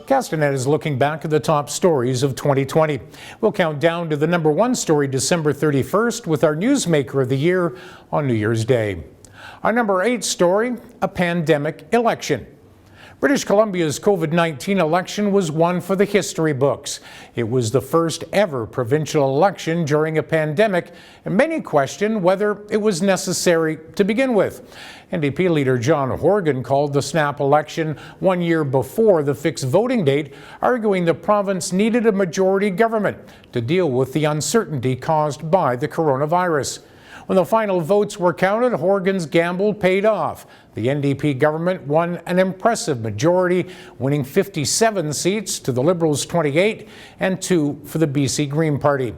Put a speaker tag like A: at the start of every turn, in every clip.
A: Castanet is looking back at the top stories of 2020. We'll count down to the #1 story December 31st with our Newsmaker of the Year on New Year's Day. Our #8 story, a pandemic election. British Columbia's COVID-19 election was one for the history books. It was the first ever provincial election during a pandemic, and many question whether it was necessary to begin with. NDP leader John Horgan called the snap election 1 year before the fixed voting date, arguing the province needed a majority government to deal with the uncertainty caused by the coronavirus. When the final votes were counted, Horgan's gamble paid off. The NDP government won an impressive majority, winning 57 seats to the Liberals' 28 and 2 for the BC Green Party.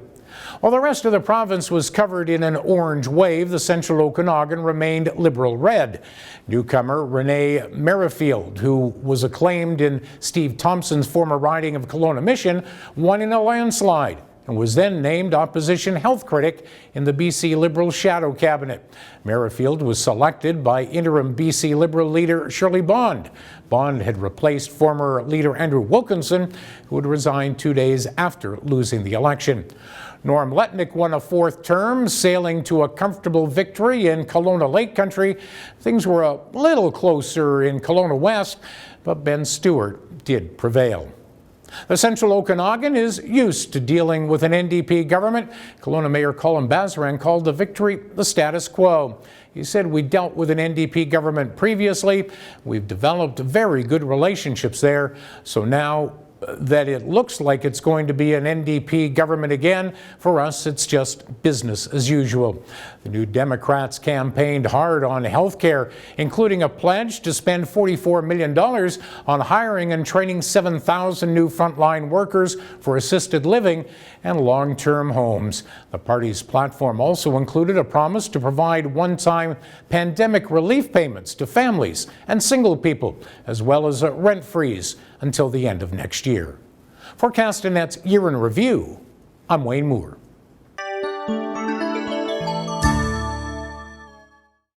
A: While the rest of the province was covered in an orange wave, the central Okanagan remained Liberal red. Newcomer Renee Merrifield, who was acclaimed in Steve Thompson's former riding of Kelowna Mission, won in a landslide and was then named opposition health critic in the BC Liberal shadow cabinet. Merrifield was selected by interim BC Liberal leader Shirley Bond. Bond had replaced former leader Andrew Wilkinson, who had resigned 2 days after losing the election. Norm Letnick won a 4th term, sailing to a comfortable victory in Kelowna Lake Country. Things were a little closer in Kelowna West, but Ben Stewart did prevail. The central Okanagan is used to dealing with an NDP government. Kelowna Mayor Colin Bazaran called the victory the status quo. He said, "We dealt with an NDP government previously. We've developed very good relationships there. So now that it looks like it's going to be an NDP government again, for us it's just business as usual." The New Democrats campaigned hard on health care, including a pledge to spend $44 million on hiring and training 7,000 new frontline workers for assisted living and long-term homes. The party's platform also included a promise to provide one-time pandemic relief payments to families and single people, as well as a rent freeze until the end of next year. For Castanet's Year in Review, I'm Wayne Moore.